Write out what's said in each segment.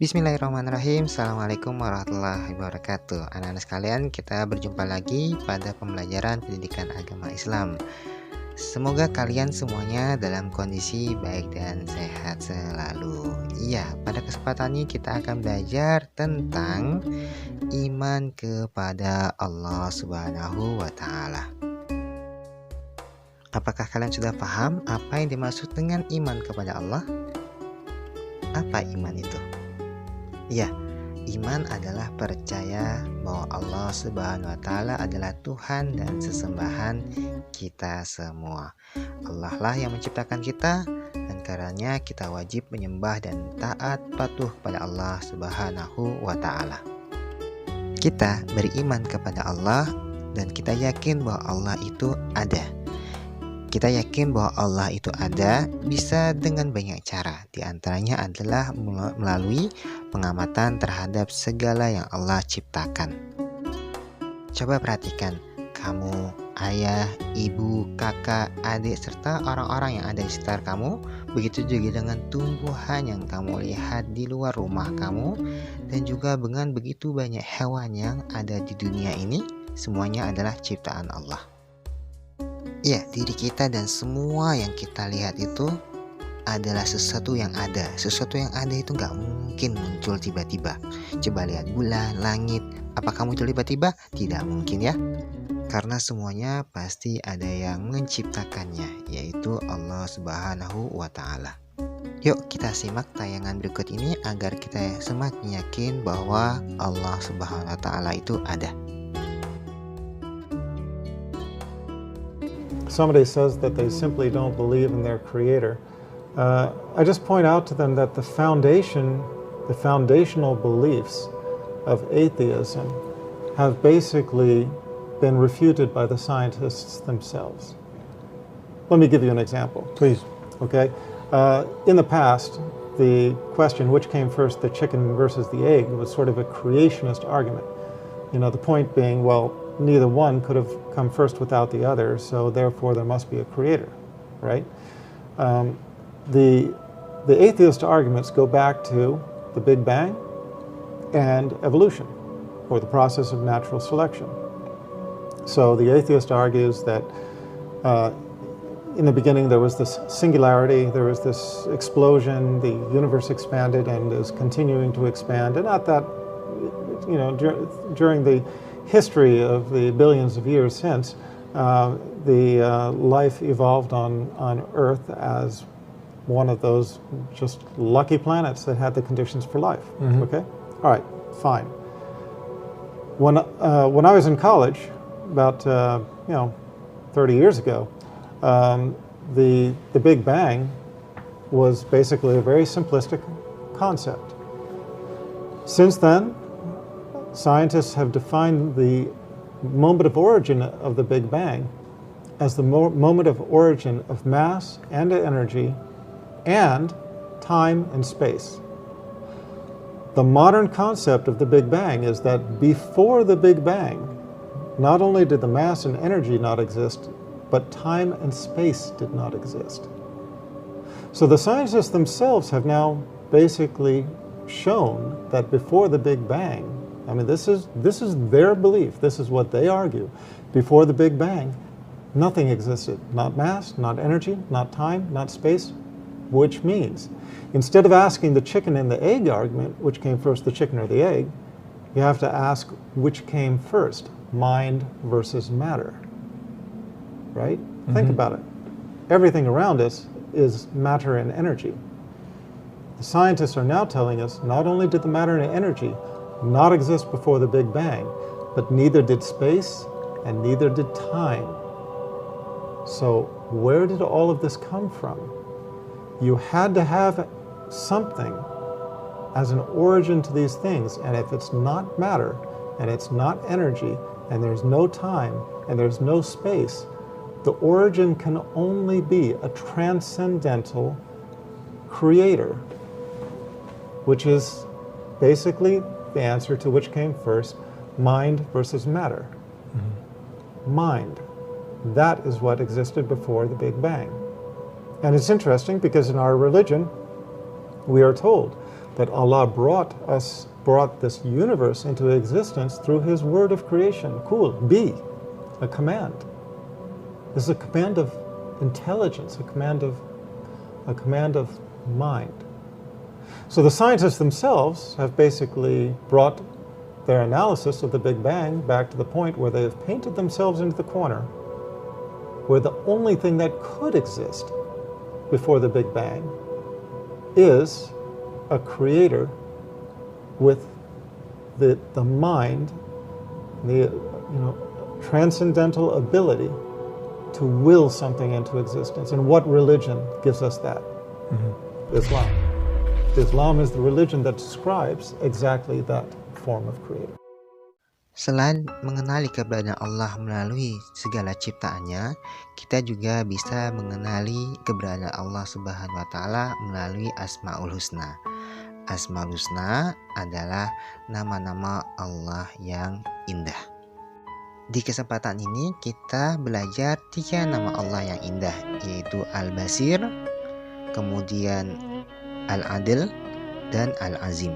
Bismillahirrahmanirrahim. Assalamualaikum warahmatullahi wabarakatuh. Anak-anak sekalian, kita berjumpa lagi pada pembelajaran pendidikan agama Islam. Semoga kalian semuanya dalam kondisi baik dan sehat selalu. Iya, pada kesempatan ini kita akan belajar tentang iman kepada Allah Subhanahu wa Ta'ala. Apakah kalian sudah paham apa yang dimaksud dengan iman kepada Allah? Apa iman itu? Ya, iman adalah percaya bahwa Allah Subhanahu wa Ta'ala adalah Tuhan dan sesembahan kita semua. Allah lah yang menciptakan kita, dan karenanya kita wajib menyembah dan taat patuh kepada Allah Subhanahu wa Ta'ala. Kita beriman kepada Allah dan kita yakin bahwa Allah itu ada. Kita yakin bahwa Allah itu ada bisa dengan banyak cara. Di antaranya adalah melalui pengamatan terhadap segala yang Allah ciptakan. Coba perhatikan, kamu, ayah, ibu, kakak, adik, serta orang-orang yang ada di sekitar kamu. Begitu juga dengan tumbuhan yang kamu lihat di luar rumah kamu. Dan juga dengan begitu banyak hewan yang ada di dunia ini. Semuanya adalah ciptaan Allah. Ya, diri kita dan semua yang kita lihat itu adalah sesuatu yang ada. Sesuatu yang ada itu nggak mungkin muncul tiba-tiba. Coba lihat bulan, langit. Apakah muncul tiba-tiba? Tidak mungkin ya. Karena semuanya pasti ada yang menciptakannya, yaitu Allah Subhanahu wa Ta'ala. Yuk kita simak tayangan berikut ini agar kita semakin yakin bahwa Allah Subhanahu wa Ta'ala itu ada. Somebody says that they simply don't believe in their creator. I just point out to them that the foundational beliefs of atheism have basically been refuted by the scientists themselves. Let me give you an example. Please. Okay. In the past, the question, which came first, the chicken versus the egg, was sort of a creationist argument. You know, the point being, well, neither one could have come first without the other, so therefore there must be a creator, right? The atheist arguments go back to the Big Bang and evolution, or the process of natural selection. So the atheist argues that in the beginning there was this singularity, there was this explosion, the universe expanded and is continuing to expand, and not that, you know, during the history of the billions of years since, the life evolved on Earth as one of those just lucky planets that had the conditions for life. Mm-hmm. Okay? All right, fine. When I was in college, about 30 years ago, the Big Bang was basically a very simplistic concept. Since then, scientists have defined the moment of origin of the Big Bang as the moment of origin of mass and energy and time and space. The modern concept of the Big Bang is that before the Big Bang, not only did the mass and energy not exist, but time and space did not exist. So the scientists themselves have now basically shown that before the Big Bang, I mean, this is their belief. This is what they argue. Before the Big Bang, nothing existed. Not mass, not energy, not time, not space, which means instead of asking the chicken and the egg argument, which came first, the chicken or the egg, you have to ask which came first, mind versus matter. Right? Mm-hmm. Think about it. Everything around us is matter and energy. The scientists are now telling us not only did the matter and energy not exist before the Big Bang, but neither did space and neither did time. So where did all of this come from? You had to have something as an origin to these things, and if it's not matter and it's not energy and there's no time and there's no space, the origin can only be a transcendental creator, which is basically the answer to which came first, mind versus matter. Mm-hmm. Mind. That is what existed before the Big Bang. And it's interesting because in our religion, We are told that Allah brought this universe into existence through His word of creation. Kul, be, a command. This is a command of intelligence, a command of mind. So the scientists themselves have basically brought their analysis of the Big Bang back to the point where they have painted themselves into the corner, where the only thing that could exist before the Big Bang is a creator with the mind, the transcendental ability to will something into existence. And what religion gives us that? Islam. Islam is the religion that describes exactly that form of creator. Selain mengenali keberadaan Allah melalui segala ciptaannya, kita juga bisa mengenali keberadaan Allah Subhanahu wa Ta'ala melalui Asmaul Husna. Asmaul Husna adalah nama-nama Allah yang indah. Di kesempatan ini kita belajar 3 nama Allah yang indah, yaitu Al-Basir, kemudian Al-Adil, dan Al-Azim.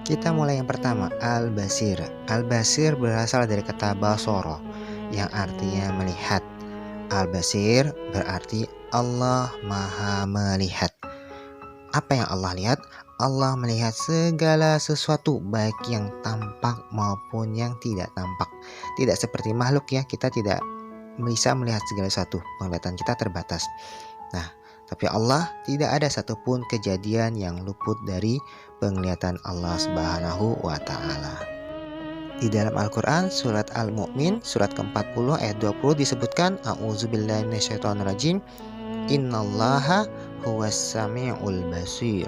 Kita mulai yang pertama, Al-Basir. Al-Basir berasal dari kata basoro, yang artinya melihat. Al-Basir berarti Allah Maha Melihat. Apa yang Allah lihat? Allah melihat segala sesuatu, baik yang tampak maupun yang tidak tampak. Tidak seperti makhluk ya, kita tidak bisa melihat segala sesuatu, penglihatan kita terbatas. Nah, tapi Allah tidak ada satupun kejadian yang luput dari penglihatan Allah Subhanahu wa Ta'ala. Di dalam Al-Quran surat Al-Mu'min surat ke-40 ayat 20 disebutkan, A'udzubillahi minasyaitonirrajim, Innallaha huwas sami'ul basir.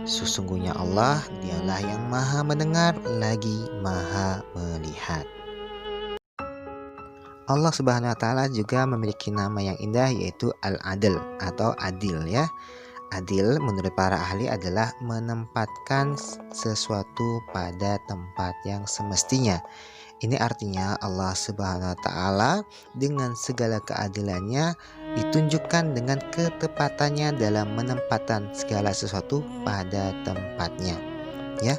Sesungguhnya Allah dialah yang maha mendengar lagi maha melihat. Allah Subhanahu wa Ta'ala juga memiliki nama yang indah, yaitu Al-Adil atau Adil ya. Adil menurut para ahli adalah menempatkan sesuatu pada tempat yang semestinya. Ini artinya Allah Subhanahu wa Ta'ala dengan segala keadilannya ditunjukkan dengan ketepatannya dalam menempatkan segala sesuatu pada tempatnya. Ya,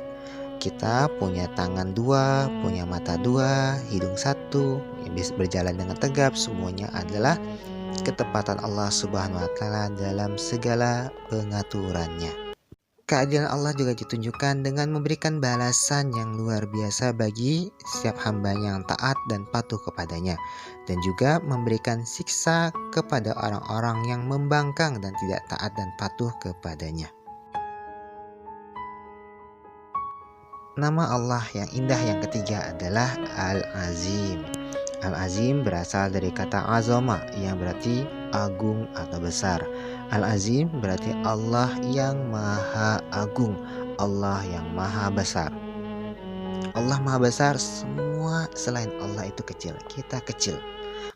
kita punya tangan 2, punya mata 2, hidung 1, bisa berjalan dengan tegap, semuanya adalah ketepatan Allah Subhanahu wa Ta'ala dalam segala pengaturannya. Keadilan Allah juga ditunjukkan dengan memberikan balasan yang luar biasa bagi setiap hamba yang taat dan patuh kepadanya, dan juga memberikan siksa kepada orang-orang yang membangkang dan tidak taat dan patuh kepadanya. Nama Allah yang indah yang ketiga adalah Al-Azim. Al-Azim berasal dari kata azama yang berarti agung atau besar. Al-Azim berarti Allah yang maha agung, Allah yang maha besar. Allah maha besar, semua selain Allah itu kecil. Kita kecil,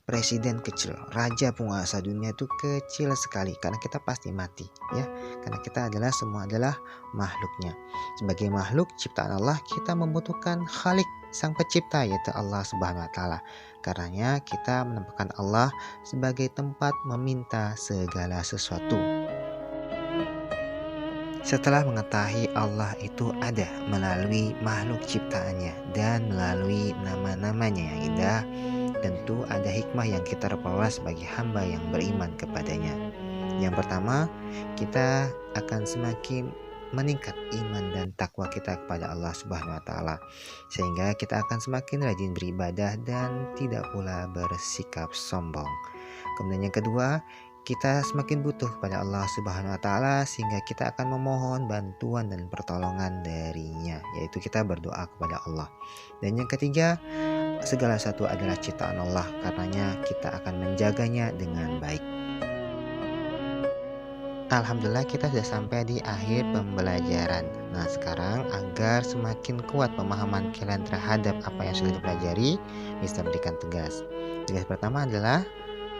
presiden kecil, raja penguasa dunia itu kecil sekali, karena kita pasti mati ya. Karena kita semua adalah makhluknya. Sebagai makhluk ciptaan Allah, kita membutuhkan Khalik, sang pencipta, yaitu Allah Subhanahu wa Ta'ala. Karenanya kita menempatkan Allah sebagai tempat meminta segala sesuatu. Setelah mengetahui Allah itu ada melalui makhluk ciptaannya dan melalui nama-namanya yang indah, tentu ada hikmah yang kita peroleh sebagai hamba yang beriman kepadanya. Yang pertama, kita akan semakin meningkat iman dan takwa kita kepada Allah Subhanahu wa Ta'ala, sehingga kita akan semakin rajin beribadah dan tidak pula bersikap sombong. Kemudian yang kedua, kita semakin butuh kepada Allah Subhanahu wa Ta'ala, sehingga kita akan memohon bantuan dan pertolongan darinya, yaitu kita berdoa kepada Allah. Dan yang ketiga, segala sesuatu adalah ciptaan Allah, karenanya kita akan menjaganya dengan baik. Alhamdulillah kita sudah sampai di akhir pembelajaran. Nah, sekarang agar semakin kuat pemahaman kalian terhadap apa yang sudah dipelajari, bisa berikan tugas. Tugas pertama adalah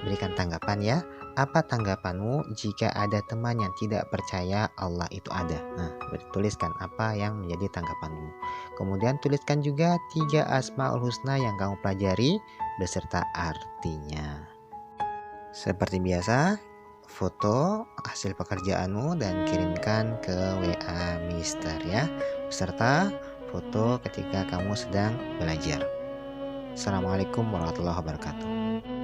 berikan tanggapan ya. Apa tanggapanmu jika ada teman yang tidak percaya Allah itu ada? Nah, tuliskan apa yang menjadi tanggapanmu. Kemudian tuliskan juga 3 Asmaul Husna yang kamu pelajari beserta artinya. Seperti biasa, foto hasil pekerjaanmu dan kirimkan ke WA Mister ya, beserta foto ketika kamu sedang belajar. Assalamualaikum warahmatullahi wabarakatuh.